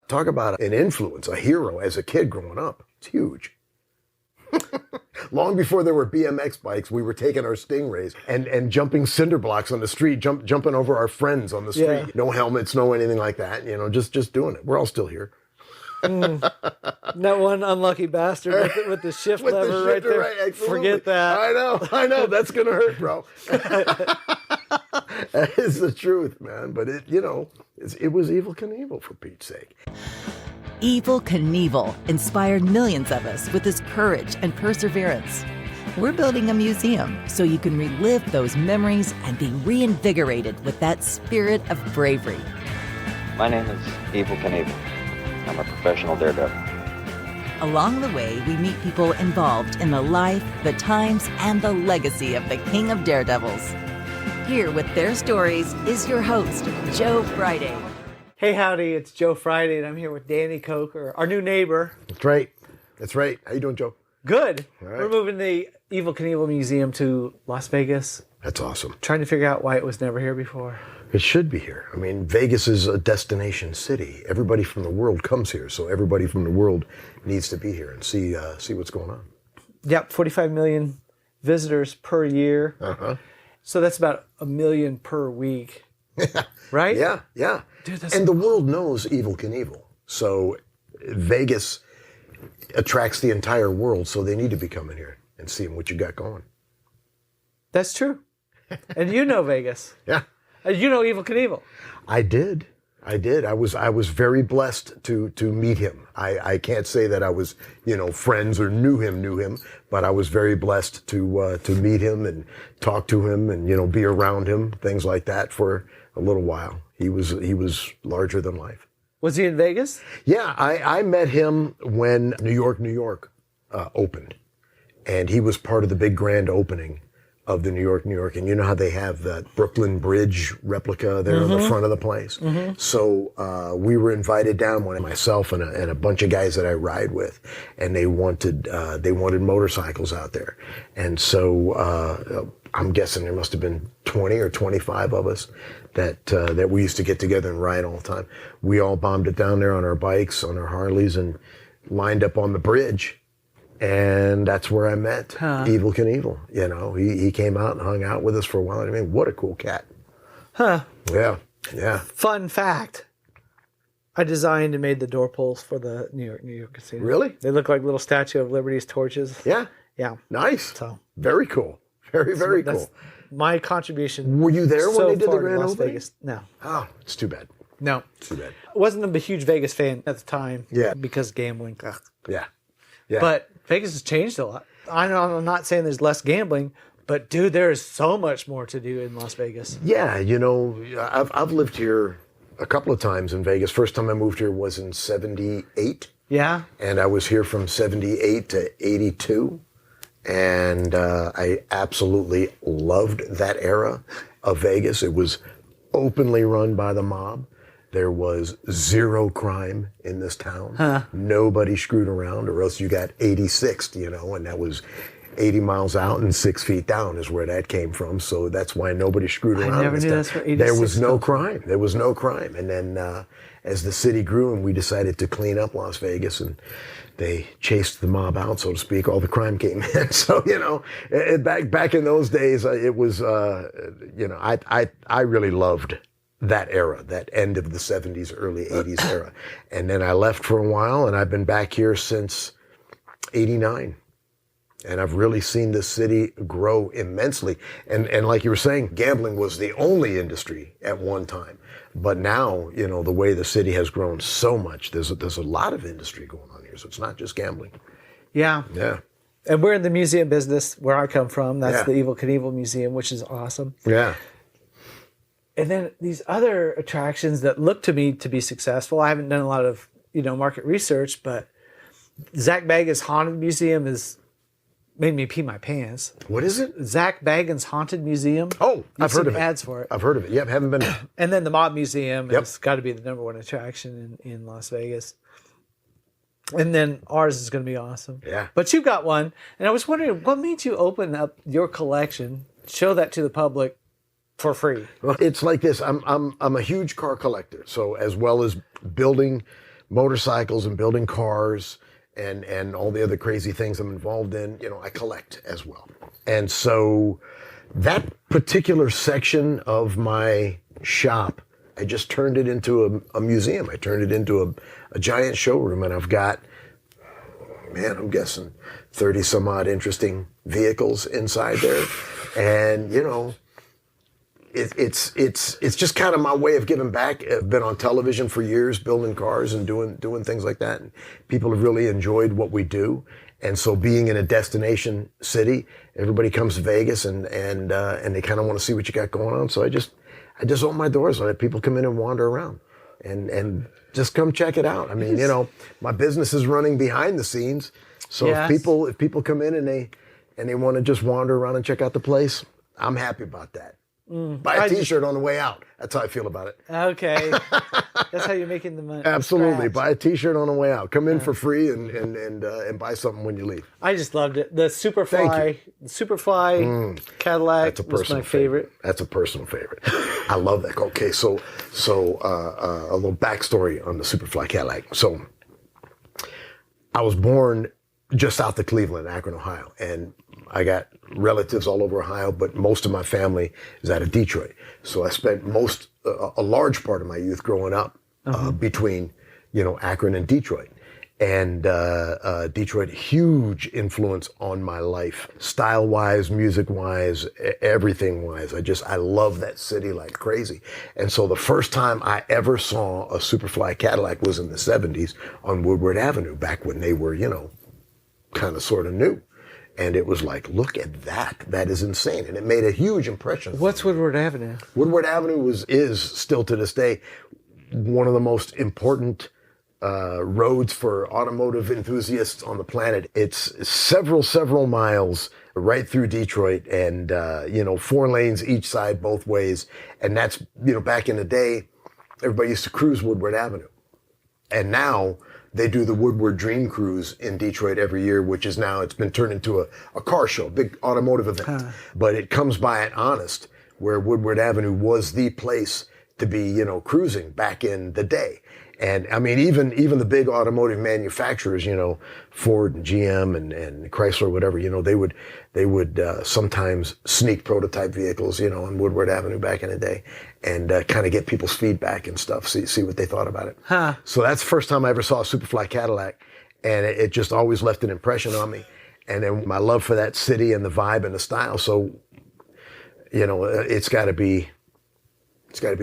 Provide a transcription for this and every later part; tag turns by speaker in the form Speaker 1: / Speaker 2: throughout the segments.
Speaker 1: Talk about an influence, a hero as a kid growing up. It's huge. Long before there were BMX bikes, we were taking our Stingrays and jumping cinder blocks on the street, jumping over our friends on the street.
Speaker 2: Yeah.
Speaker 1: No helmets, no anything like that. Just doing it. We're all still here.
Speaker 2: That one unlucky bastard with the shift
Speaker 1: With the
Speaker 2: lever right
Speaker 1: shifter,
Speaker 2: there.
Speaker 1: right, absolutely.
Speaker 2: Forget that.
Speaker 1: I know. That's gonna hurt, bro. That is the truth, man. But it was Evel Knievel, for Pete's sake.
Speaker 3: Evel Knievel inspired millions of us with his courage and perseverance. We're building a museum so you can relive those memories and be reinvigorated with that spirit of bravery.
Speaker 4: My name is Evel Knievel. I'm a professional daredevil.
Speaker 3: Along the way, we meet people involved in the life, the times, and the legacy of the King of Daredevils. Here with their stories is your host, Joe Friday.
Speaker 2: Hey, howdy, it's Joe Friday, and I'm here with Danny Koker, our new neighbor.
Speaker 1: That's right. How you doing, Joe?
Speaker 2: Good.
Speaker 1: All right.
Speaker 2: We're moving the Evel Knievel Museum to Las Vegas.
Speaker 1: That's awesome.
Speaker 2: Trying to figure out why it was never here before.
Speaker 1: It should be here. I mean, Vegas is a destination city. Everybody from the world comes here, so everybody from the world needs to be here and see what's going on.
Speaker 2: Yep, 45 million visitors per year.
Speaker 1: Uh-huh.
Speaker 2: So that's about 1 million per week. Right?
Speaker 1: Yeah.
Speaker 2: Dude,
Speaker 1: and the world knows Evel Knievel. So Vegas attracts the entire world, so they need to be coming here and seeing what you got going.
Speaker 2: That's true. And you know Vegas.
Speaker 1: Yeah.
Speaker 2: You know Evel Knievel.
Speaker 1: I did. I was very blessed to meet him. I can't say that I was, friends or knew him, but I was very blessed to meet him and talk to him and, be around him, things like that for a little while. He was larger than life.
Speaker 2: Was he in Vegas?
Speaker 1: Yeah, I met him when New York opened, and he was part of the big grand opening of the New York. And you know how they have that Brooklyn Bridge replica there on the front of the place? Mm-hmm. So we were invited down, myself and a bunch of guys that I ride with, and they wanted motorcycles out there. And so I'm guessing there must have been 20 or 25 of us that we used to get together and ride all the time. We all bombed it down there on our bikes, on our Harleys, and lined up on the bridge. And that's where I met Evel Knievel. He came out and hung out with us for a while. I mean, what a cool cat.
Speaker 2: Huh.
Speaker 1: Yeah.
Speaker 2: Fun fact. I designed and made the door pulls for the New York Casino.
Speaker 1: Really?
Speaker 2: They look like little Statue of Liberty's torches.
Speaker 1: Yeah.
Speaker 2: Yeah.
Speaker 1: Nice.
Speaker 2: So
Speaker 1: very cool. Very cool.
Speaker 2: My contribution.
Speaker 1: Were you there when they did the grand
Speaker 2: Las
Speaker 1: opening?
Speaker 2: Vegas. No.
Speaker 1: Oh, it's too bad.
Speaker 2: No.
Speaker 1: Too bad.
Speaker 2: I wasn't a huge Vegas fan at the time.
Speaker 1: Yeah.
Speaker 2: Because gambling. Ugh.
Speaker 1: Yeah.
Speaker 2: But Vegas has changed a lot. I know I'm not saying there's less gambling, but dude, there is so much more to do in Las Vegas.
Speaker 1: Yeah, I've lived here a couple of times in Vegas. First time I moved here was in 78.
Speaker 2: Yeah.
Speaker 1: And I was here from 78 to 82. And I absolutely loved that era of Vegas. It was openly run by the mob. There was zero crime in this town. Nobody screwed around, or else you got 86th, and that was 80 miles out and 6 feet down is where that came from. So that's why nobody screwed around.
Speaker 2: I never knew that's where 86.
Speaker 1: There was no crime. There was no crime. And then as the city grew and we decided to clean up Las Vegas and they chased the mob out, so to speak, all the crime came in. So, back in those days, it was, I really loved that era, that end of the 70s, early 80s era. And then I left for a while, and I've been back here since 89. And I've really seen this city grow immensely. And like you were saying, gambling was the only industry at one time. But now, the way the city has grown so much, there's a lot of industry going on here. So it's not just gambling.
Speaker 2: Yeah.
Speaker 1: Yeah.
Speaker 2: And we're in the museum business where I come from. That's the Evel Knievel Museum, which is awesome.
Speaker 1: Yeah.
Speaker 2: And then these other attractions that look to me to be successful. I haven't done a lot of, market research, but Zach Bagans' Haunted Museum has made me pee my pants.
Speaker 1: What is it?
Speaker 2: Zach Bagans' Haunted Museum.
Speaker 1: Oh, I've heard of it.
Speaker 2: Ads for it.
Speaker 1: I've heard of it. Yep, haven't been there.
Speaker 2: And then the Mob Museum has got to be the number one attraction in Las Vegas. And then ours is going to be awesome.
Speaker 1: Yeah.
Speaker 2: But you got one, and I was wondering, what made you open up your collection, show that to the public for free?
Speaker 1: Well, it's like this. I'm a huge car collector. So as well as building motorcycles and building cars and all the other crazy things I'm involved in, I collect as well. And so that particular section of my shop, I just turned it into a museum. I turned it into a giant showroom, and I've got, I'm guessing 30 some odd interesting vehicles inside there. And, it's just kind of my way of giving back. I've been on television for years, building cars and doing things like that. And people have really enjoyed what we do. And so being in a destination city, everybody comes to Vegas and they kind of want to see what you got going on. So I just open my doors and let people come in and wander around and just come check it out. I mean, my business is running behind the scenes. So
Speaker 2: Yes.
Speaker 1: if people come in and they want to just wander around and check out the place, I'm happy about that. Buy a T-shirt on the way out. That's how I feel about it.
Speaker 2: Okay. That's how you're making the money.
Speaker 1: Absolutely.
Speaker 2: Scratch.
Speaker 1: Buy a T-shirt on the way out. Come in for free and buy something when you leave.
Speaker 2: I just loved it. The Superfly Cadillac
Speaker 1: That's a
Speaker 2: was
Speaker 1: personal
Speaker 2: my favorite.
Speaker 1: That's a personal favorite. I love that. Okay, so a little backstory on the Superfly Cadillac. So I was born just south of Cleveland, Akron, Ohio, and I got relatives all over Ohio, but most of my family is out of Detroit. So I spent a large part of my youth growing up between, Akron and Detroit. And Detroit, huge influence on my life, style-wise, music-wise, everything-wise. I love that city like crazy. And so the first time I ever saw a Superfly Cadillac was in the 70s on Woodward Avenue, back when they were, kind of sort of new. And it was like, look at that. That is insane. And it made a huge impression.
Speaker 2: What's Woodward Avenue?
Speaker 1: Woodward Avenue is still to this day one of the most important roads for automotive enthusiasts on the planet. It's several miles right through Detroit and, 4 lanes each side, both ways. And that's, back in the day, everybody used to cruise Woodward Avenue. And now they do the Woodward Dream Cruise in Detroit every year, which is now, it's been turned into a car show, big automotive event. But it comes by it honest, where Woodward Avenue was the place to be, cruising back in the day. And I mean, even the big automotive manufacturers, Ford and GM and Chrysler, whatever, they would sometimes sneak prototype vehicles, on Woodward Avenue back in the day, and kind of get people's feedback and stuff, see what they thought about it. So that's the first time I ever saw a Superfly Cadillac, and it just always left an impression on me. And then my love for that city and the vibe and the style. So, it's got to be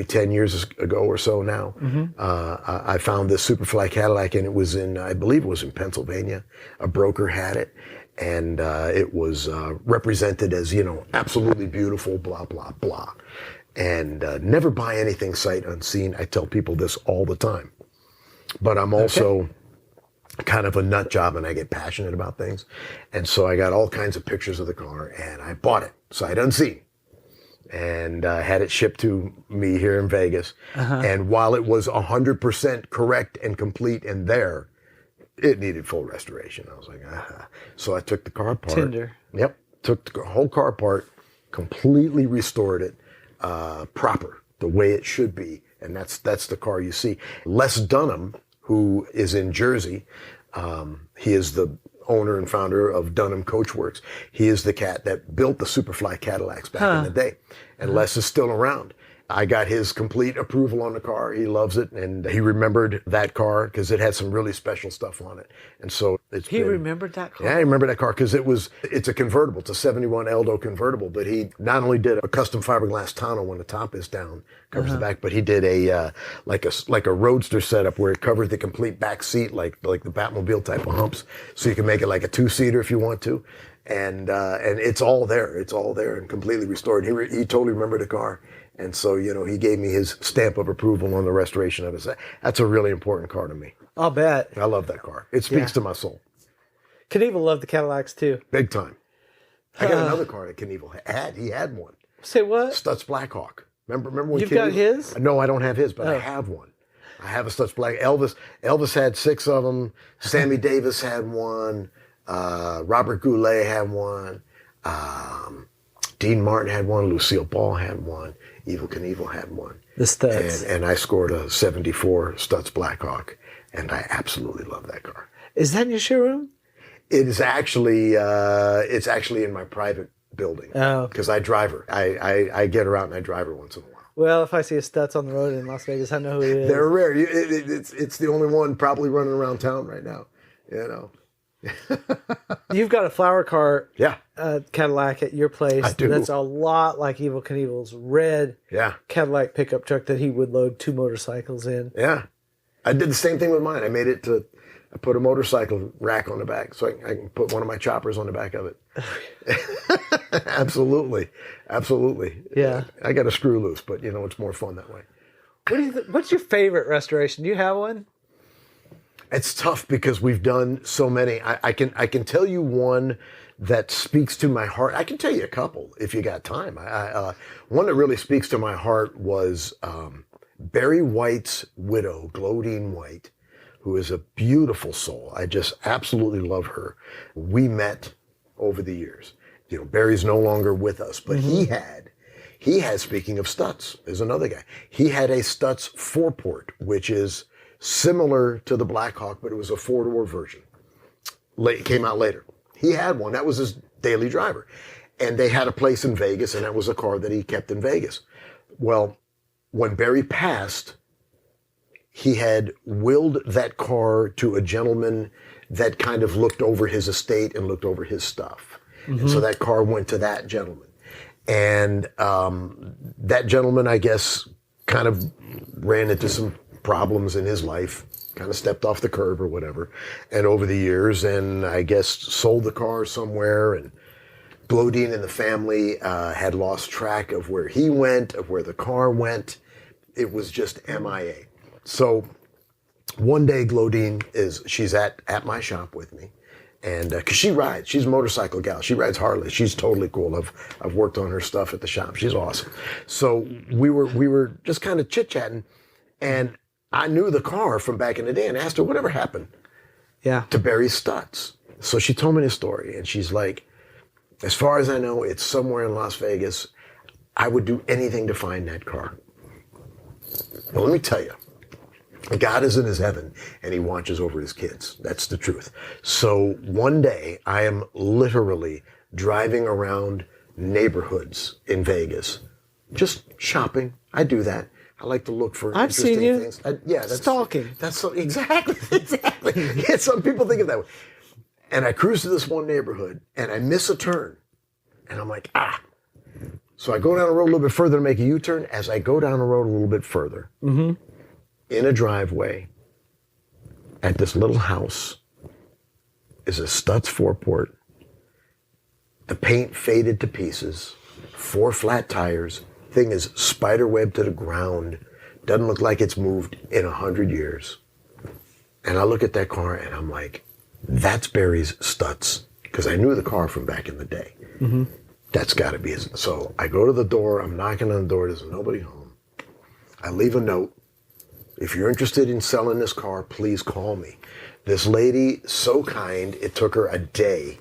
Speaker 1: 10 years ago or so now. I found this Superfly Cadillac, and it was I believe it was in Pennsylvania. A broker had it, and it was represented as, absolutely beautiful, blah, blah, blah. And never buy anything sight unseen. I tell people this all the time. But I'm also kind of a nut job, and I get passionate about things. And so I got all kinds of pictures of the car, and I bought it sight unseen. And had it shipped to me here in Vegas. And while it was 100% correct and complete and there, it needed full restoration. I was like, So I took the car apart.
Speaker 2: Tinder.
Speaker 1: Yep. Took the whole car apart, completely restored it, proper, the way it should be. And that's the car you see. Les Dunham, who is in Jersey, he is the owner and founder of Dunham Coachworks. He is the cat that built the Superfly Cadillacs back in the day. And Les is still around. I got his complete approval on the car. He loves it. And he remembered that car because it had some really special stuff on it. And so
Speaker 2: He remembered that car?
Speaker 1: Yeah, I remember that car because it's a convertible. It's a 71 Eldo convertible. But he not only did a custom fiberglass tonneau when the top is down, covers the back, but he did a like a roadster setup where it covered the complete back seat, like the Batmobile type of humps. So you can make it like a 2-seater if you want to. And it's all there. It's all there and completely restored. He totally remembered the car. And so, he gave me his stamp of approval on the restoration of it. That's a really important car to me.
Speaker 2: I'll bet.
Speaker 1: I love that car. It speaks to my soul.
Speaker 2: Knievel loved the Cadillacs too.
Speaker 1: Big time. I got another car that Knievel had. He had one.
Speaker 2: Say what?
Speaker 1: Stutz Blackhawk. Remember when
Speaker 2: You've got his?
Speaker 1: No, I don't have his, but I have one. I have a Stutz Black. Elvis had 6 of them. Sammy Davis had one. Robert Goulet had one. Dean Martin had one. Lucille Ball had one. Evel Knievel had one.
Speaker 2: The Stutz.
Speaker 1: And I scored a 74 Stutz Blackhawk. And I absolutely love that car.
Speaker 2: Is that in your showroom?
Speaker 1: It is actually, it's actually in my private building.
Speaker 2: Oh.
Speaker 1: Because I drive her. I get her out and I drive her once in a while.
Speaker 2: Well, if I see a Stutz on the road in Las Vegas, I know who he is.
Speaker 1: They're rare. It's the only one probably running around town right now. You know.
Speaker 2: You've got a flower car
Speaker 1: Yeah.
Speaker 2: Cadillac at your place.
Speaker 1: I do.
Speaker 2: That's a lot like Evel Knievel's red
Speaker 1: Yeah.
Speaker 2: Cadillac pickup truck that he would load 2 motorcycles in.
Speaker 1: Yeah. I did the same thing with mine. I put a motorcycle rack on the back so I can put one of my choppers on the back of it. Absolutely.
Speaker 2: Yeah.
Speaker 1: I got a screw loose, but it's more fun that way.
Speaker 2: What's your favorite restoration? Do you have one?
Speaker 1: It's tough because we've done so many. I can tell you one that speaks to my heart. I can tell you a couple if you got time. One that really speaks to my heart was Barry White's widow, Glodine White, who is a beautiful soul. I just absolutely love her. We met over the years. Barry's no longer with us, but he had, speaking of Stutz, is another guy. He had a Stutz 4-port, which is similar to the Blackhawk, but it was a 4-door version. It came out later. He had one. That was his daily driver. And they had a place in Vegas, and that was a car that he kept in Vegas. Well, when Barry passed, he had willed that car to a gentleman that kind of looked over his estate and looked over his stuff. And so that car went to that gentleman. And that gentleman, I guess, kind of ran into some problems in his life, kind of stepped off the curb or whatever. And over the years, and I guess sold the car somewhere, and Glodine and the family had lost track of where he went, of where the car went. It was just MIA. So one day Glodine she's at my shop with me, and because she rides, she's a motorcycle gal. She rides Harley. She's totally cool. I've worked on her stuff at the shop. She's awesome. So we were just kind of chit-chatting, and I knew the car from back in the day and asked her whatever happened to Barry's Stutz. So she told me the story, and she's like, as far as I know, it's somewhere in Las Vegas. I would do anything to find that car. Now, let me tell you, God is in his heaven and he watches over his kids. That's the truth. So one day I am literally driving around neighborhoods in Vegas, just shopping. I do that. I like to look for
Speaker 2: I've
Speaker 1: interesting
Speaker 2: seen you.
Speaker 1: things. That's
Speaker 2: Stalking.
Speaker 1: That's so, exactly. Yeah, some people think of it that way. And I cruise to this one neighborhood and I miss a turn. And I'm like, So I go down the road a little bit further to make a U-turn. As I go down the road a little bit further, in a driveway at this little house is a Stutz 4-port. The paint faded to pieces, 4 flat tires. Thing is spiderweb to the ground. Doesn't look like it's moved in 100 years. And I look at that car and I'm like, that's Barry's Stutz. Because I knew the car from back in the day. That's got to be his. So I go to the door. I'm knocking on the door. There's nobody home. I leave a note. If you're interested in selling this car, please call me. This lady, so kind, it took her a day.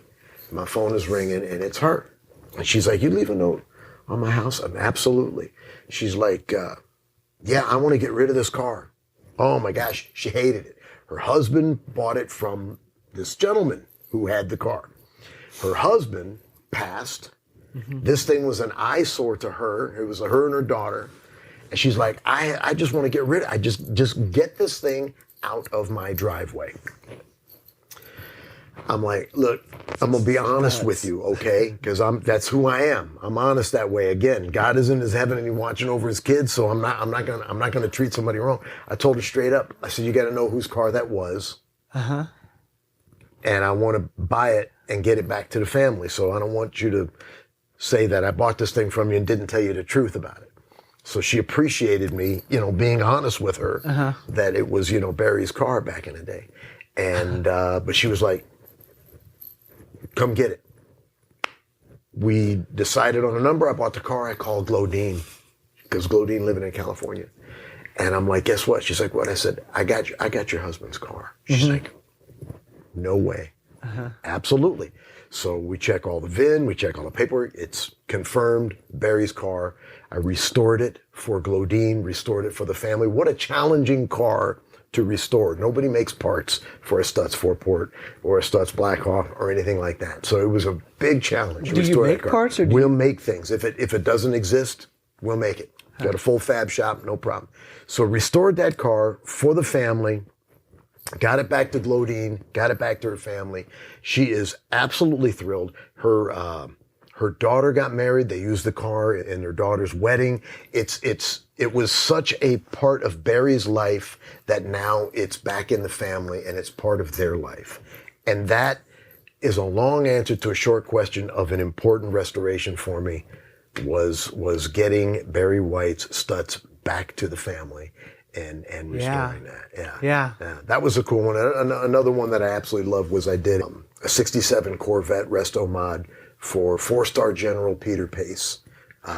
Speaker 1: My phone is ringing, and it's her. And she's like, you leave a note on my house? Absolutely. She's like, yeah, I want to get rid of this car. Oh, my gosh, she hated it. Her husband bought it from this gentleman who had the car. Her husband passed. This thing was an eyesore to her. It was her and her daughter. And she's like, I just want to get rid of it. I just get this thing out of my driveway. I'm like, look, I'm going to be honest with you, okay? Because that's who I am. I'm honest that way. Again, God is in his heaven and he's watching over his kids, so I'm not going to treat somebody wrong. I told her straight up. I said, you got to know whose car that was. And I want to buy it and get it back to the family. So I don't want you to say that I bought this thing from you and didn't tell you the truth about it. So she appreciated me, being honest with her that it was, Barry's car back in the day. And, but she was like, come get it. We decided on a number. I bought the car. I called Glodine because Glodine living in California. And I'm like, guess what? She's like, what? I said, I got your husband's car. She's like, no way. Absolutely. So we check all the VIN, we check all the paperwork. It's confirmed, Barry's car. I restored it for Glodine, restored it for the family. What a challenging car to restore. Nobody makes parts for a Stutz 4-port or a Stutz Blackhawk or anything like that. So it was a big challenge.
Speaker 2: Do you make parts, or
Speaker 1: we'll make things? If it doesn't exist, we'll make it. Got a full fab shop, no problem. So restored that car for the family. Got it back to Glodine, got it back to her family. She is absolutely thrilled. Her daughter got married. They used the car in their daughter's wedding. It was such a part of Barry's life that now it's back in the family and it's part of their life. And that is a long answer to a short question of an important restoration for me was getting Barry White's Stutz back to the family. And restoring that. Yeah. That was a cool one. Another one that I absolutely loved was I did a 67 Corvette Resto mod for 4-star General Peter Pace,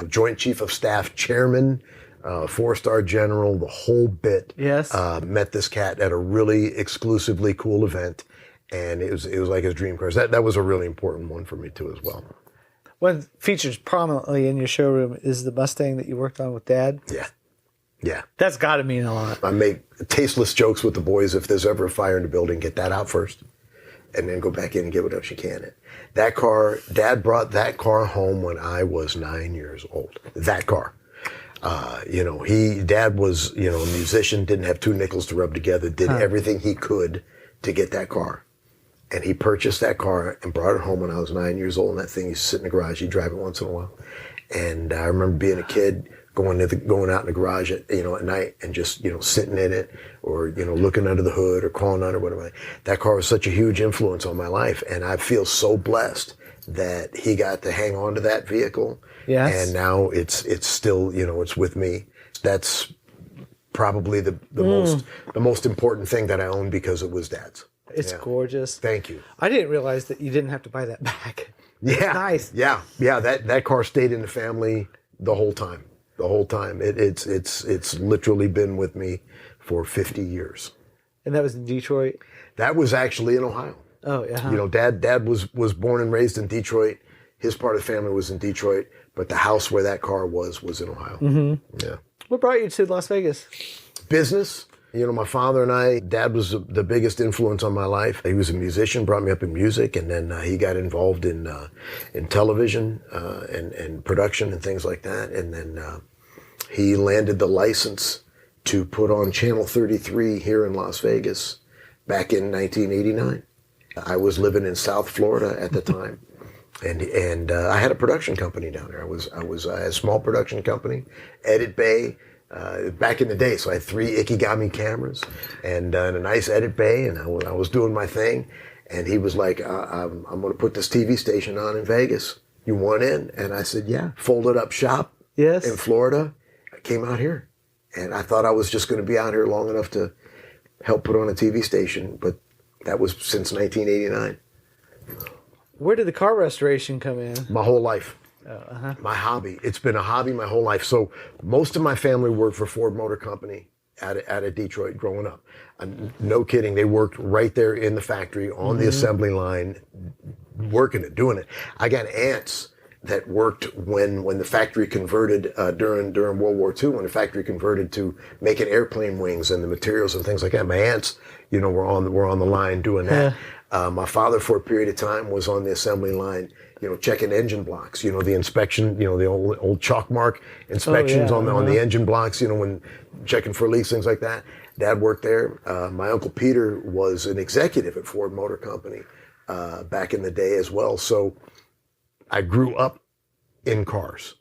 Speaker 1: Joint Chief of Staff Chairman, 4-star General, the whole bit.
Speaker 2: Yes.
Speaker 1: Met this cat at a really exclusively cool event, and it was like his dream cars. That was a really important one for me too as well.
Speaker 2: One features prominently in your showroom is the Mustang that you worked on with Dad.
Speaker 1: Yeah.
Speaker 2: That's got to mean a lot.
Speaker 1: I make tasteless jokes with the boys. If there's ever a fire in the building, get that out first and then go back in and get what else you can. That car, Dad brought that car home when I was 9 years old. That car. Dad was, a musician, didn't have 2 nickels to rub together, did everything he could to get that car. And he purchased that car and brought it home when I was 9 years old. And that thing used to sit in the garage. He'd drive it once in a while. And I remember being a kid, going out in the garage at night and just, sitting in it or, looking under the hood or crawling under whatever. That car was such a huge influence on my life. And I feel so blessed that he got to hang on to that vehicle.
Speaker 2: Yes.
Speaker 1: And now it's still, it's with me. That's probably the most important thing that I own because it was Dad's.
Speaker 2: It's gorgeous.
Speaker 1: Thank you.
Speaker 2: I didn't realize that you didn't have to buy that back.
Speaker 1: Yeah.
Speaker 2: It's nice.
Speaker 1: Yeah. That car stayed in the family the whole time. It's literally been with me for 50 years.
Speaker 2: And that was in Detroit?
Speaker 1: That was actually in Ohio.
Speaker 2: Oh, yeah.
Speaker 1: Dad was born and raised in Detroit. His part of the family was in Detroit, but the house where that car was in Ohio. Mm-hmm. Yeah.
Speaker 2: What brought you to Las Vegas?
Speaker 1: Business. My father and I, Dad was the biggest influence on my life. He was a musician, brought me up in music, and then he got involved in television and production and things like that. And then he landed the license to put on Channel 33 here in Las Vegas back in 1989. I was living in South Florida at the time, and I had a production company down there. I had a small production company, Edit Bay. Back in the day, so I had 3 Ikigami cameras and a nice edit bay, and I was doing my thing. And he was like, "I'm going to put this TV station on in Vegas. You want in?" And I said, "Yeah." Folded up shop in Florida. I came out here, and I thought I was just going to be out here long enough to help put on a TV station, but that was since 1989.
Speaker 2: Where did the car restoration come in?
Speaker 1: My whole life. My hobby. It's been a hobby my whole life. So most of my family worked for Ford Motor Company out of Detroit growing up. No kidding. They worked right there in the factory on the assembly line, working it, doing it. I got aunts that worked when the factory converted during World War II, when the factory converted to making airplane wings and the materials and things like that. My aunts, were on the line doing that. My father, for a period of time, was on the assembly line, checking engine blocks, the inspection, the old chalk mark inspections on the engine blocks, when checking for leaks, things like that. Dad worked there. My Uncle Peter was an executive at Ford Motor Company back in the day as well. So I grew up in cars.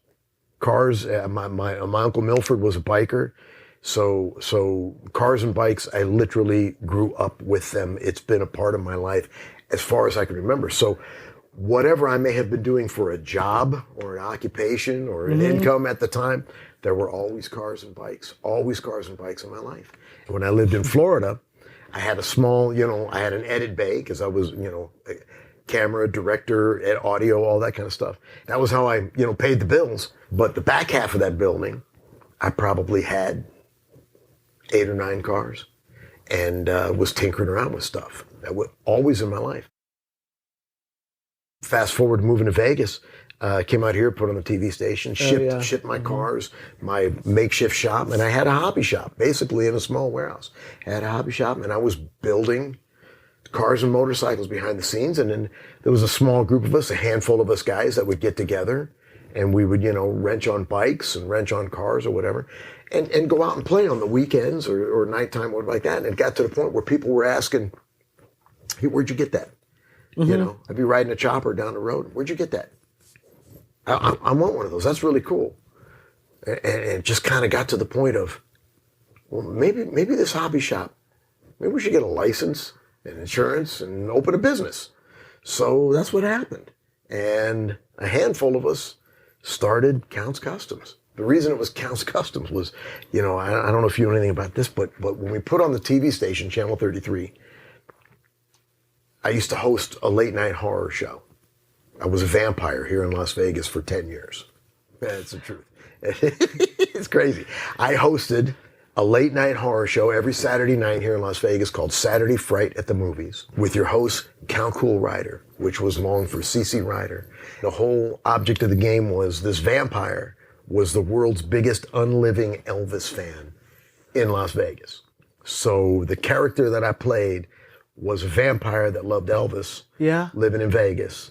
Speaker 1: My Uncle Milford was a biker. So cars and bikes, I literally grew up with them. It's been a part of my life as far as I can remember. So whatever I may have been doing for a job or an occupation or an income at the time, there were always cars and bikes in my life. When I lived in Florida, I had a small, I had an edit bay because I was, a camera, director, audio, all that kind of stuff. That was how I, paid the bills. But the back half of that building, I probably had 8 or 9 cars and was tinkering around with stuff. That was always in my life. Fast forward moving to Vegas, Came out here, put on the TV station, shipped my cars, my makeshift shop, and I had a hobby shop, basically in a small warehouse. I had a hobby shop, and I was building cars and motorcycles behind the scenes. And then there was a small group of us, a handful of us guys that would get together, and we would, wrench on bikes and wrench on cars or whatever, and go out and play on the weekends or nighttime or like that. And it got to the point where people were asking, "Hey, where'd you get that?" I'd be riding a chopper down the road. "Where'd you get that?" I want one of those. That's really cool. And it just kind of got to the point of, well, maybe this hobby shop, maybe we should get a license and insurance and open a business. So that's what happened. And a handful of us started Count's Customs. The reason it was Count's Customs was, I don't know if you know anything about this, but when we put on the TV station, Channel 33, I used to host a late night horror show. I was a vampire here in Las Vegas for 10 years. That's the truth. It's crazy. I hosted a late night horror show every Saturday night here in Las Vegas called Saturday Fright at the Movies with your host, Count Cool Rider, which was long for CC Rider. The whole object of the game was this vampire was the world's biggest unliving Elvis fan in Las Vegas. So the character that I played was a vampire that loved Elvis, living in Vegas,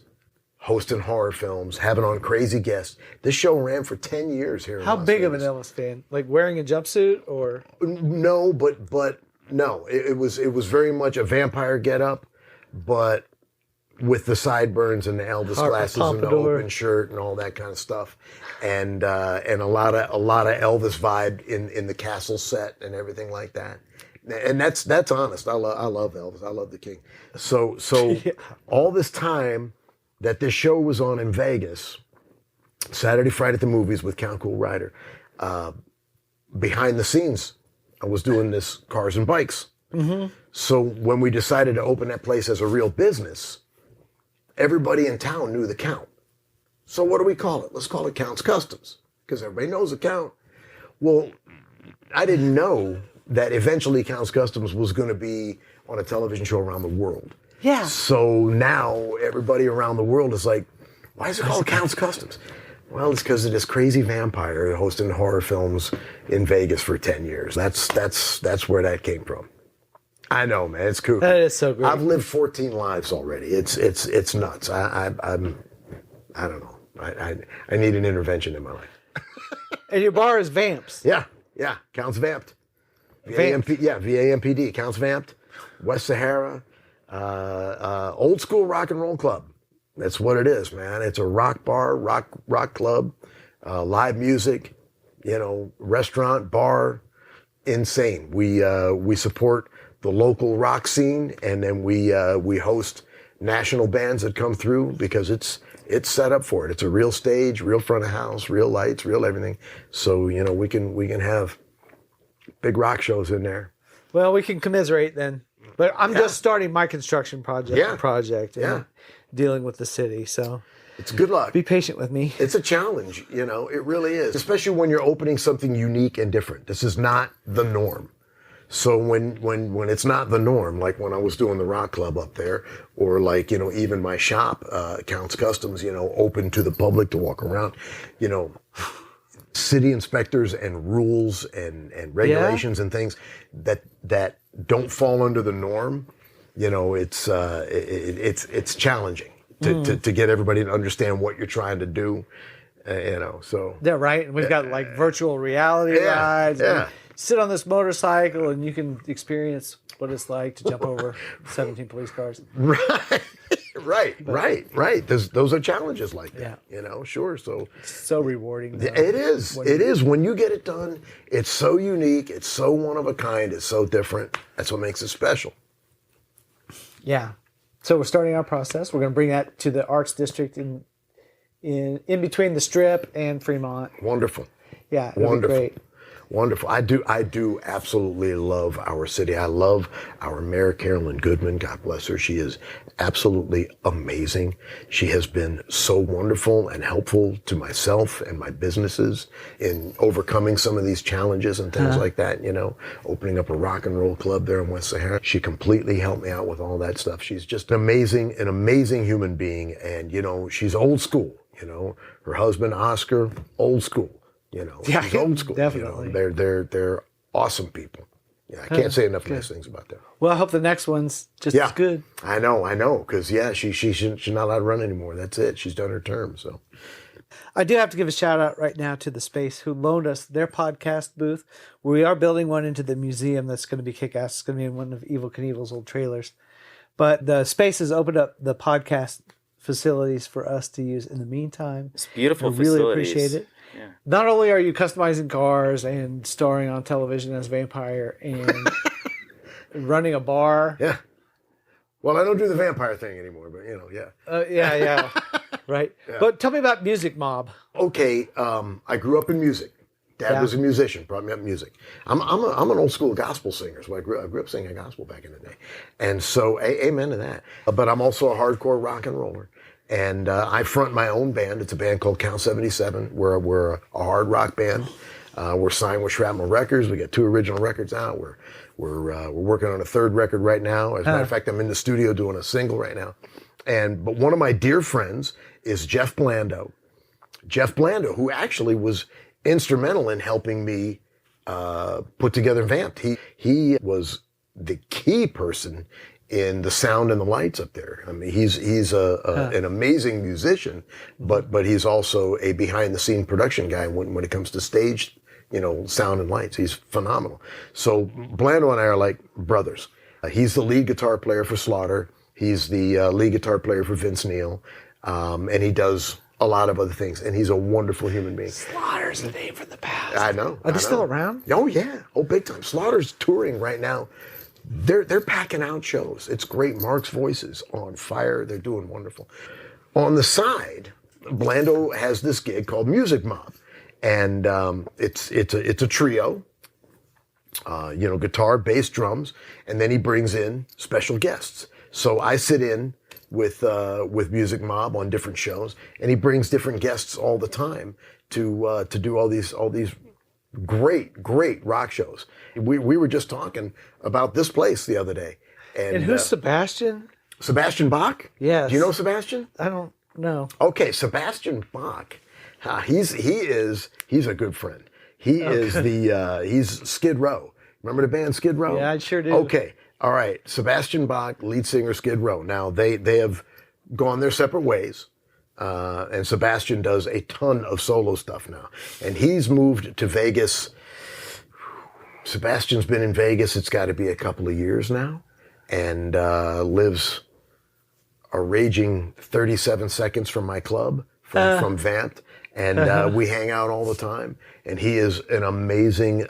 Speaker 1: hosting horror films, having on crazy guests. This show ran for 10 years here in
Speaker 2: How
Speaker 1: Las
Speaker 2: big
Speaker 1: Vegas.
Speaker 2: of an Elvis fan? Like wearing a jumpsuit or?
Speaker 1: No, but no. It was very much a vampire getup, but with the sideburns and the Elvis glasses and the open shirt and all that kind of stuff, and a lot of Elvis vibe in the castle set and everything like that. And that's honest. I love Elvis. I love the King. So all this time that this show was on in Vegas, Saturday Fright at the Movies with Count Cool Rider, behind the scenes, I was doing this cars and bikes. Mm-hmm. So when we decided to open that place as a real business, everybody in town knew the Count. So what do we call it? Let's call it Count's Customs, because everybody knows the Count. Well, I didn't know that eventually Count's Customs was going to be on a television show around the world.
Speaker 2: Yeah.
Speaker 1: So now everybody around the world is like, why is it called Count's Customs? Well, it's because of this crazy vampire hosting horror films in Vegas for 10 years. That's where that came from. I know, man. It's cool.
Speaker 2: That is so great.
Speaker 1: I've lived 14 lives already. It's nuts. I don't know. I need an intervention in my life.
Speaker 2: And your bar is Vamp'd.
Speaker 1: Yeah. Count's Vamp'd. VAMPD. Count's Vamp'd. West Sahara. Old school rock and roll club. That's what it is, man. It's a rock bar, rock club, live music, restaurant, bar, insane. We support the local rock scene, and then we host national bands that come through because it's set up for it. It's a real stage, real front of house, real lights, real everything. So we can have big rock shows in there.
Speaker 2: Well, we can commiserate then. But I'm just starting my construction project and dealing with the city. So
Speaker 1: it's good luck.
Speaker 2: Be patient with me.
Speaker 1: It's a challenge, it really is. Especially when you're opening something unique and different. This is not the norm. So when it's not the norm, like when I was doing the rock club up there, or like, even my shop, Count's Customs, open to the public to walk around, city inspectors and rules and regulations and things that don't fall under the norm, it's challenging to get everybody to understand what you're trying to do, so.
Speaker 2: Yeah, right. And we've got like virtual reality rides.
Speaker 1: Yeah.
Speaker 2: Sit on this motorcycle and you can experience what it's like to jump over 17 police cars.
Speaker 1: Right. Those are challenges like that, sure.
Speaker 2: So rewarding. Though.
Speaker 1: It is. It is. When you get it done, it's so unique. It's so one of a kind. It's so different. That's what makes it special.
Speaker 2: Yeah. So we're starting our process. We're going to bring that to the Arts District in between the Strip and Fremont.
Speaker 1: Wonderful.
Speaker 2: Yeah, it'll be great.
Speaker 1: Wonderful. I do absolutely love our city. I love our Mayor, Carolyn Goodman. God bless her. She is absolutely amazing. She has been so wonderful and helpful to myself and my businesses in overcoming some of these challenges and things like that, opening up a rock and roll club there in West Sahara. She completely helped me out with all that stuff. She's just an amazing human being. And, she's old school. You know, her husband Oscar, old school. You know,
Speaker 2: Yeah,
Speaker 1: she's old school.
Speaker 2: definitely.
Speaker 1: You know, they're awesome people. Yeah, I can't say enough nice things about them.
Speaker 2: Well, I hope the next one's just as good.
Speaker 1: I know, because she's not allowed to run anymore. That's it. She's done her term. So
Speaker 2: I do have to give a shout out right now to the Space, who loaned us their podcast booth. We are building one into the museum that's going to be kick-ass. It's going to be in one of Evel Knievel's old trailers. But the Space has opened up the podcast facilities for us to use in the meantime.
Speaker 5: It's beautiful
Speaker 2: I really
Speaker 5: facilities.
Speaker 2: appreciate it.
Speaker 5: Yeah.
Speaker 2: Not only are you customizing cars and starring on television as Vampire and running a bar.
Speaker 1: yeah. Well, I don't do the vampire thing anymore, but
Speaker 2: Yeah. Right.
Speaker 1: Yeah.
Speaker 2: But tell me about Music Mob.
Speaker 1: Okay, I grew up in music. Dad was a musician, brought me up in music. I'm an old school gospel singer, so I grew up singing gospel back in the day, and so amen to that. But I'm also a hardcore rock and roller, and I front my own band. It's a band called Count 77. We're a hard rock band. We're signed with Shrapnel Records. We got 2 original records out. We're working on a 3rd record right now. As a matter of fact, I'm in the studio doing a single right now. But one of my dear friends is Jeff Blando. Jeff Blando, who actually was instrumental in helping me put together Vamp'd. He was the key person in the sound and the lights up there. I mean, he's an amazing musician, but he's also a behind the scene production guy when it comes to stage, sound and lights. He's phenomenal. So Blando and I are like brothers. He's the lead guitar player for Slaughter. He's the lead guitar player for Vince Neil, and he does a lot of other things, and he's a wonderful human being.
Speaker 2: Slaughter's a name from the past.
Speaker 1: I know.
Speaker 2: Are they still around?
Speaker 1: Oh yeah. Oh, big time. Slaughter's touring right now. They're packing out shows. It's great. Mark's voice is on fire. They're doing wonderful. On the side, Blando has this gig called Music Mob, and it's a trio. Guitar, bass, drums, and then he brings in special guests. So I sit in with Music Mob on different shows, and he brings different guests all the time to do all these great rock shows. We were just talking about this place the other day,
Speaker 2: And who's Sebastian?
Speaker 1: Sebastian Bach?
Speaker 2: Yes.
Speaker 1: Do you know Sebastian?
Speaker 2: I don't know.
Speaker 1: Okay, Sebastian Bach. He's a good friend. He's Skid Row. Remember the band Skid Row?
Speaker 2: Yeah, I sure do.
Speaker 1: Okay. All right. Sebastian Bach, lead singer, Skid Row. Now they have gone their separate ways. And Sebastian does a ton of solo stuff now. And he's moved to Vegas. Sebastian's been in Vegas, it's got to be a couple of years now. And lives a raging 37 seconds from my club, from Vamp'd. And we hang out all the time. And he is an amazing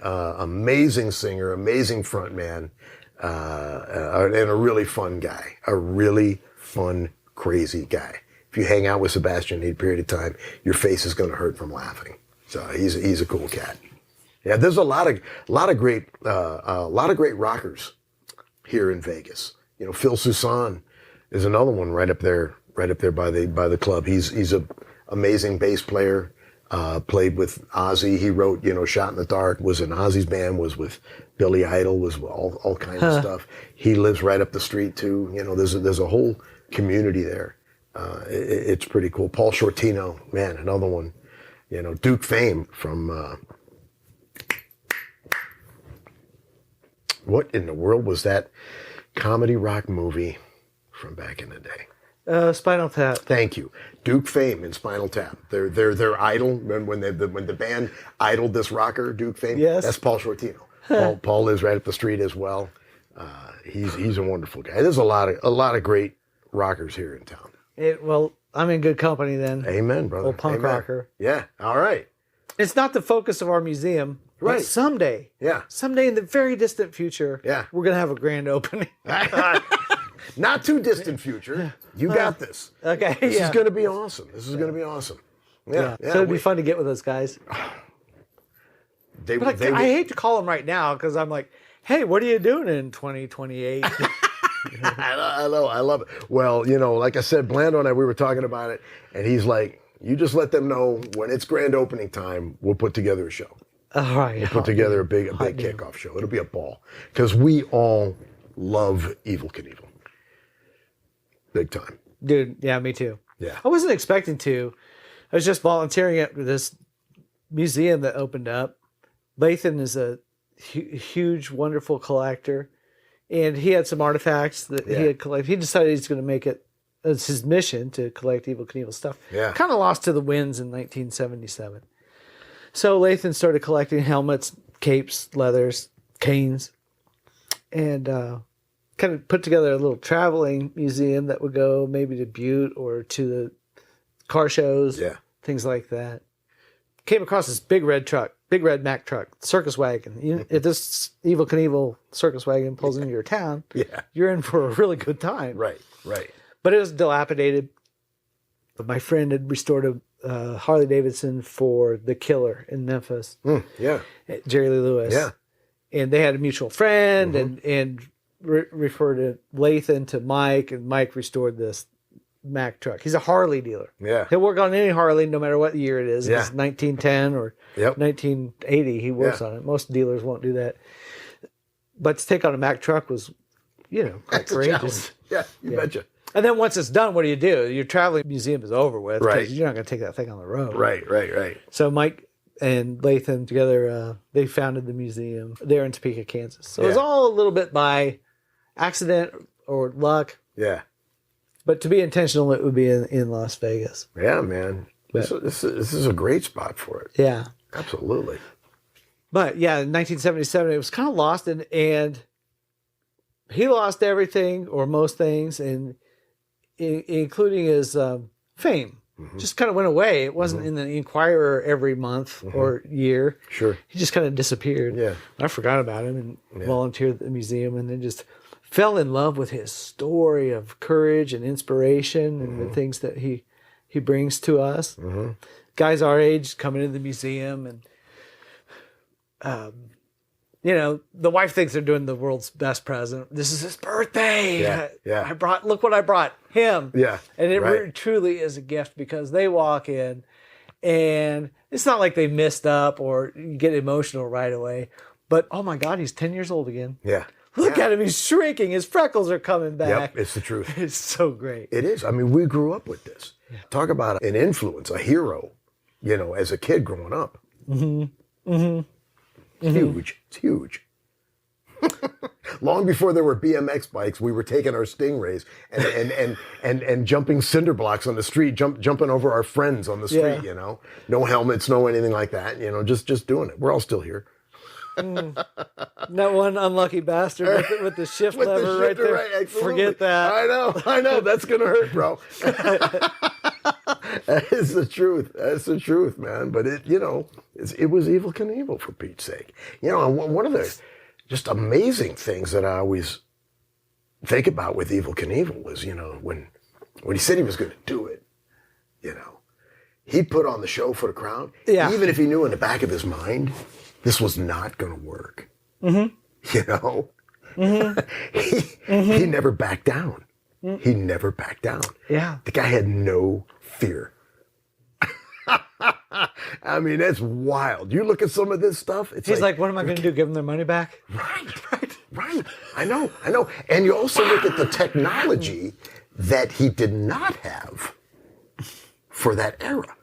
Speaker 1: singer, amazing front man, and a really fun guy. A really fun, crazy guy. If you hang out with Sebastian any period of time, your face is going to hurt from laughing. So he's a cool cat. Yeah, there's a lot of great rockers here in Vegas. Phil Soussan is another one right up there by the club. He's a amazing bass player. Played with Ozzy. He wrote, Shot in the Dark, was in Ozzy's band, was with Billy Idol, was all kinds of stuff. He lives right up the street too. There's a whole community there. It's pretty cool. Paul Shortino, man, another one. Duke Fame from, what in the world was that comedy rock movie from back in the day?
Speaker 2: Spinal Tap.
Speaker 1: Thank you. Duke Fame and Spinal Tap. Their idol when the band idoled this rocker, Duke Fame.
Speaker 2: Yes.
Speaker 1: That's Paul Shortino. Paul lives right up the street as well. He's a wonderful guy. There's a lot of great rockers here in town.
Speaker 2: Well, I'm in good company then.
Speaker 1: Amen, brother.
Speaker 2: Old punk
Speaker 1: Amen.
Speaker 2: rocker.
Speaker 1: Yeah. All right.
Speaker 2: It's not the focus of our museum.
Speaker 1: Right.
Speaker 2: But someday.
Speaker 1: Yeah.
Speaker 2: Someday in the very distant future.
Speaker 1: Yeah.
Speaker 2: We're gonna have a grand opening.
Speaker 1: Not too distant future. You got this.
Speaker 2: Okay.
Speaker 1: This is going to be awesome. Yeah.
Speaker 2: So it'd be fun to get with those guys. But I hate to call them right now because I'm like, hey, what are you doing in 2028?
Speaker 1: I love it. Well, like I said, Blando and I, we were talking about it, and he's like, you just let them know when it's grand opening time, we'll put together a show.
Speaker 2: All right.
Speaker 1: We'll put together a big kickoff show. It'll be a ball. Because we all love Evel Knievel. Big time.
Speaker 2: Dude, yeah, me too.
Speaker 1: Yeah.
Speaker 2: I wasn't expecting to. I was just volunteering at this museum that opened up. Lathan is a huge, wonderful collector, and he had some artifacts that he had collected. He decided he's going to make it as his mission to collect Evel Knievel stuff.
Speaker 1: Yeah.
Speaker 2: Kind of lost to the winds in 1977. So Lathan started collecting helmets, capes, leathers, canes, and kind of put together a little traveling museum that would go maybe to Butte or to the car shows, things like that. Came across this big red Mack truck, circus wagon. If this Evel Knievel circus wagon pulls into your town, you're in for a really good time.
Speaker 1: Right.
Speaker 2: But it was dilapidated. But my friend had restored a Harley Davidson for the Killer in Memphis. Jerry Lee Lewis.
Speaker 1: Yeah.
Speaker 2: And they had a mutual friend and referred to Lathan to Mike, and Mike restored this Mack truck. He's a Harley dealer.
Speaker 1: Yeah.
Speaker 2: He'll work on any Harley no matter what year it is. If it's 1910 or 1980, he works on it. Most dealers won't do that. But to take on a Mack truck was, quite courageous.
Speaker 1: Yeah, you betcha.
Speaker 2: And then once it's done, what do? Your traveling museum is over with.
Speaker 1: Right.
Speaker 2: You're not going to take that thing on the road.
Speaker 1: Right.
Speaker 2: So Mike and Lathan together, they founded the museum there in Topeka, Kansas. So it was all a little bit by accident or luck.
Speaker 1: Yeah.
Speaker 2: But to be intentional, it would be in Las Vegas.
Speaker 1: Yeah, man. This is a great spot for it.
Speaker 2: Yeah.
Speaker 1: Absolutely.
Speaker 2: But yeah, in 1977, it was kind of lost, and he lost everything or most things, and including his fame. Just kind of went away. It wasn't in the Inquirer every month or year.
Speaker 1: Sure.
Speaker 2: He just kind of disappeared.
Speaker 1: Yeah.
Speaker 2: I forgot about him and volunteered at the museum, and then just fell in love with his story of courage and inspiration and the things that he brings to us. Guys our age coming into the museum, and the wife thinks they're doing the world's best present. This is his birthday.
Speaker 1: Yeah.
Speaker 2: Look what I brought him.
Speaker 1: Yeah.
Speaker 2: And it really, truly is a gift, because they walk in and it's not like they missed up or you get emotional right away, but oh my God, he's 10 years old again.
Speaker 1: Yeah.
Speaker 2: Look at him. He's shrinking. His freckles are coming back.
Speaker 1: Yep, it's the truth.
Speaker 2: It's so great.
Speaker 1: It is. I mean, we grew up with this. Talk about an influence, a hero, as a kid growing up. Huge. It's huge. Long before there were BMX bikes, we were taking our Stingrays and jumping cinder blocks on the street, jumping over our friends on the street, No helmets, no anything like that, just doing it. We're all still here.
Speaker 2: That one unlucky bastard with the shift
Speaker 1: With the
Speaker 2: lever right
Speaker 1: shifter,
Speaker 2: there.
Speaker 1: right, absolutely.
Speaker 2: Forget that.
Speaker 1: I know. That's going to hurt, bro. That is the truth. That's the truth, man. But it was Evel Knievel, for Pete's sake. One of the just amazing things that I always think about with Evel Knievel was, when he said he was going to do it, he put on the show for the crowd.
Speaker 2: Yeah.
Speaker 1: Even if he knew in the back of his mind, this was not going to work. He never backed down. He never backed down.
Speaker 2: Yeah.
Speaker 1: The guy had no fear. I mean, that's wild. You look at some of this stuff.
Speaker 2: He's like, what am I going to do? Give them their money back?
Speaker 1: Right. I know. And you also look at the technology that he did not have for that era.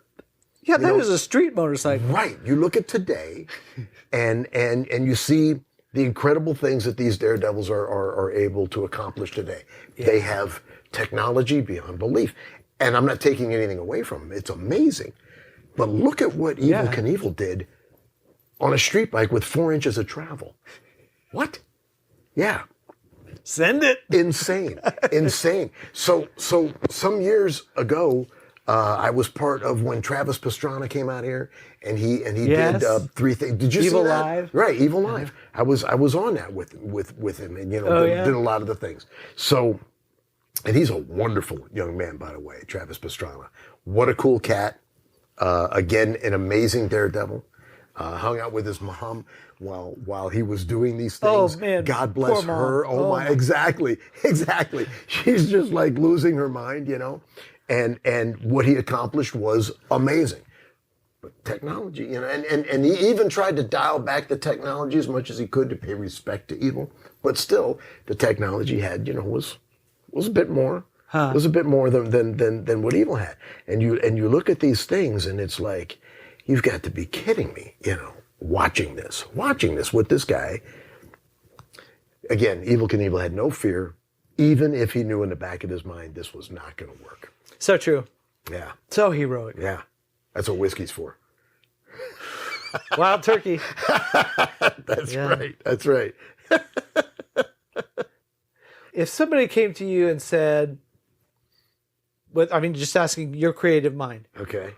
Speaker 2: Yeah, that was a street motorcycle.
Speaker 1: Right. You look at today, and you see the incredible things that these daredevils are able to accomplish today. Yeah. They have technology beyond belief. And I'm not taking anything away from them. It's amazing. But look at what Evel Knievel did on a street bike with 4 inches of travel. What? Yeah.
Speaker 2: Send it.
Speaker 1: Insane. So some years ago, I was part of when Travis Pastrana came out here, and he did 3 things. Did you see that?
Speaker 2: Evel Live.
Speaker 1: Right, Evel Live. I was on that with him, and did a lot of the things. So, and he's a wonderful young man, by the way, Travis Pastrana. What a cool cat. Again, an amazing daredevil. Hung out with his mom while he was doing these things.
Speaker 2: Oh man,
Speaker 1: God bless
Speaker 2: poor
Speaker 1: her.
Speaker 2: mom.
Speaker 1: Oh my, exactly. She's just like losing her mind, And what he accomplished was amazing. But technology, and he even tried to dial back the technology as much as he could to pay respect to Evel. But still, the technology had, was a bit more. It was a bit more than what Evel had. And you look at these things, and it's like, you've got to be kidding me, watching this with this guy. Again, Evel Knievel had no fear, even if he knew in the back of his mind this was not going to work.
Speaker 2: So true.
Speaker 1: Yeah.
Speaker 2: So heroic.
Speaker 1: Yeah. That's what whiskey's for.
Speaker 2: Wild turkey.
Speaker 1: That's right. That's right.
Speaker 2: If somebody came to you and said, just asking your creative mind,
Speaker 1: Okay.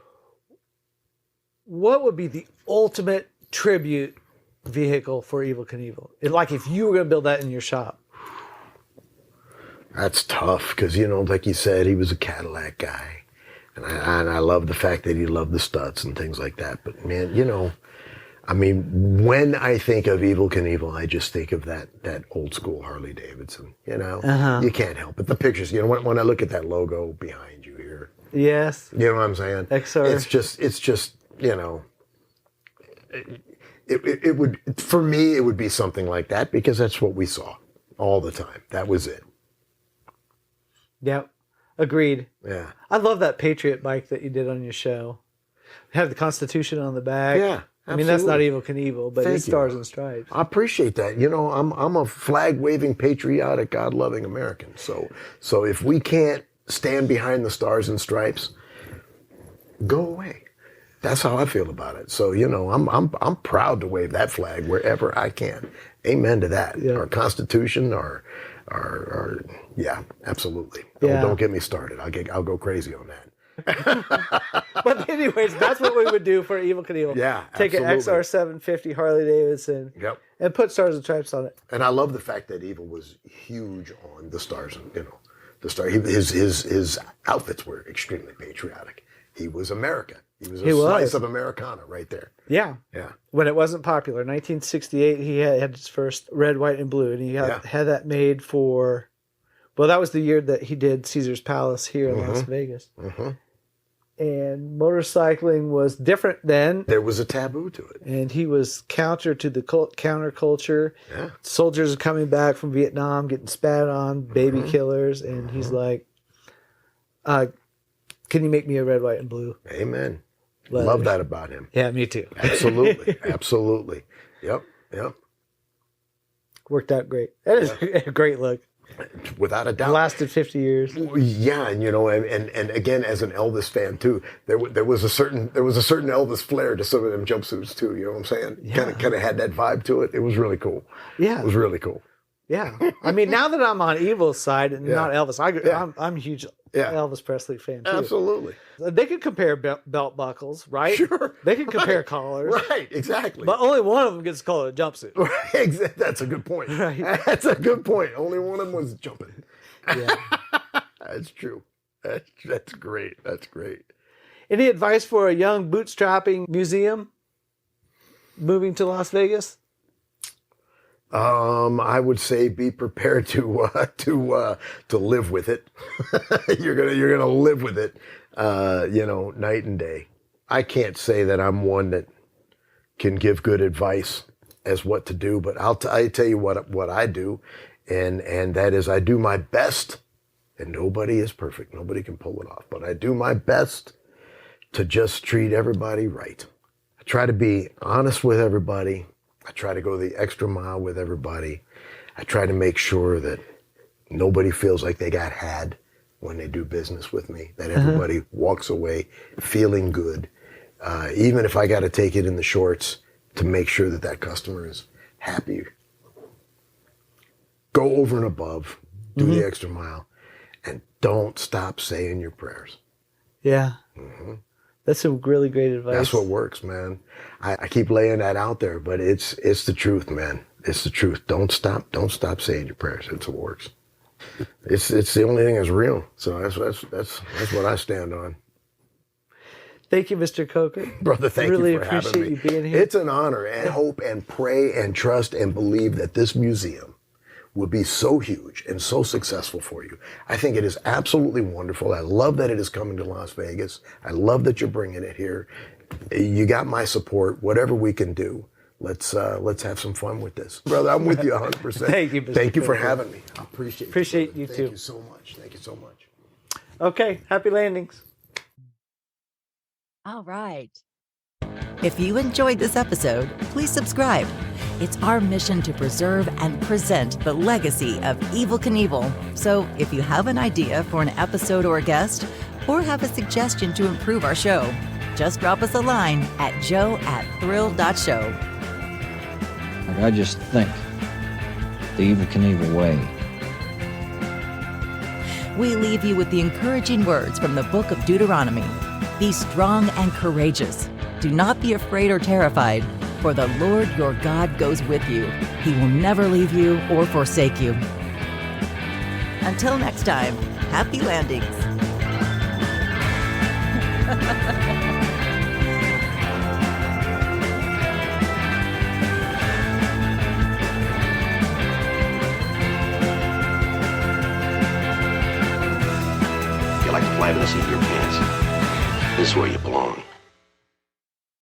Speaker 2: what would be the ultimate tribute vehicle for Evel Knievel? Like if you were going to build that in your shop.
Speaker 1: That's tough because, like you said, he was a Cadillac guy. And I love the fact that he loved the studs and things like that. But, man, when I think of Evel Knievel, I just think of that old school Harley Davidson, You can't help it. The pictures, when I look at that logo behind you here.
Speaker 2: Yes.
Speaker 1: You know what I'm saying?
Speaker 2: XR.
Speaker 1: It's just, it would, for me, it would be something like that because that's what we saw all the time. That was it.
Speaker 2: Yep. Agreed.
Speaker 1: Yeah.
Speaker 2: I love that Patriot bike that you did on your show. It had the Constitution on the back.
Speaker 1: Yeah.
Speaker 2: That's not Evel Knievel, but it's Stars and Stripes.
Speaker 1: I appreciate that. I'm a flag-waving, patriotic, God-loving American. So if we can't stand behind the Stars and Stripes, go away. That's how I feel about it. So I'm proud to wave that flag wherever I can. Amen to that.
Speaker 2: Yeah.
Speaker 1: Our Constitution, our yeah, absolutely. Don't get me started. I'll go crazy on that.
Speaker 2: But anyways, that's what we would do for Evel Knievel.
Speaker 1: Yeah,
Speaker 2: take
Speaker 1: absolutely.
Speaker 2: an XR 750 Harley Davidson.
Speaker 1: Yep.
Speaker 2: And put Stars and Stripes on it.
Speaker 1: And I love the fact that Evel was huge on the stars. The star. His outfits were extremely patriotic. He was America. He was a slice of Americana right there.
Speaker 2: Yeah.
Speaker 1: Yeah.
Speaker 2: When it wasn't popular, 1968, he had his first red, white, and blue, and he had that made for. Well, that was the year that he did Caesar's Palace here in Las Vegas. Mm-hmm. And motorcycling was different then.
Speaker 1: There was a taboo to it.
Speaker 2: And he was counter to the counterculture.
Speaker 1: Yeah.
Speaker 2: Soldiers are coming back from Vietnam, getting spat on, baby killers. And he's like, can you make me a red, white, and blue?
Speaker 1: Amen.
Speaker 2: Leather.
Speaker 1: Love that about him.
Speaker 2: Yeah, me too.
Speaker 1: Absolutely. Absolutely. Yep.
Speaker 2: Worked out great. That is a great look.
Speaker 1: Without a doubt.
Speaker 2: Lasted 50 years.
Speaker 1: Yeah, and and again, as an Elvis fan too, there was a certain Elvis flair to some of them jumpsuits too. You know what I'm saying?
Speaker 2: Yeah.
Speaker 1: Kind of had that vibe to it. It was really cool.
Speaker 2: Yeah,
Speaker 1: it was really cool.
Speaker 2: Yeah, now that I'm on Evel's side and not Elvis, I'm a huge Elvis Presley fan too.
Speaker 1: Absolutely.
Speaker 2: They could compare belt buckles, right?
Speaker 1: Sure.
Speaker 2: They could compare collars.
Speaker 1: Right, exactly.
Speaker 2: But only one of them gets called a jumpsuit.
Speaker 1: Right, that's a good point.
Speaker 2: Right.
Speaker 1: That's a good point. Only one of them was jumping.
Speaker 2: Yeah.
Speaker 1: That's true. That's great. That's great.
Speaker 2: Any advice for a young bootstrapping museum moving to Las Vegas?
Speaker 1: I would say be prepared to live with it. You're gonna live with it, night and day. I can't say that I'm one that can give good advice as what to do, but I'll tell you what I do, and that is I do my best, and nobody is perfect. Nobody can pull it off, but I do my best to just treat everybody right. I try to be honest with everybody. I try to go the extra mile with everybody. I try to make sure that nobody feels like they got had when they do business with me, that everybody walks away feeling good, even if I got to take it in the shorts to make sure that customer is happy. Go over and above, do the extra mile, and don't stop saying your prayers.
Speaker 2: Yeah. Mm-hmm. That's some really great advice.
Speaker 1: That's what works, man. I keep laying that out there, but it's the truth, man. It's the truth. Don't stop saying your prayers. It's what works. It's the only thing that's real. So that's what I stand on.
Speaker 2: Thank you, Mr. Koker.
Speaker 1: Brother, thank
Speaker 2: really
Speaker 1: you for having me.
Speaker 2: Really appreciate you being here.
Speaker 1: It's an honor, and hope and pray and trust and believe that this museum will be so huge and so successful for you. I think it is absolutely wonderful. I love that it is coming to Las Vegas. I love that you're bringing it here. You got my support. Whatever we can do, let's have some fun with this, brother. I'm with you 100%.
Speaker 2: Thank you, Mr.
Speaker 1: Thank you for
Speaker 2: Koker.
Speaker 1: having me. I appreciate
Speaker 2: you,
Speaker 1: too.
Speaker 2: too.
Speaker 1: Thank you so much. Thank you so much.
Speaker 2: Okay, happy landings.
Speaker 3: All right. If you enjoyed this episode, please subscribe. It's our mission to preserve and present the legacy of Evel Knievel. So if you have an idea for an episode or a guest, or have a suggestion to improve our show, just drop us a line at joe@thrill.show.
Speaker 5: Like, I just think the Evel Knievel way.
Speaker 3: We leave you with the encouraging words from the book of Deuteronomy. Be strong and courageous. Do not be afraid or terrified, for the Lord your God goes with you. He will never leave you or forsake you. Until next time, happy landings.
Speaker 6: You like to fly with the seat of your pants. This is where you belong.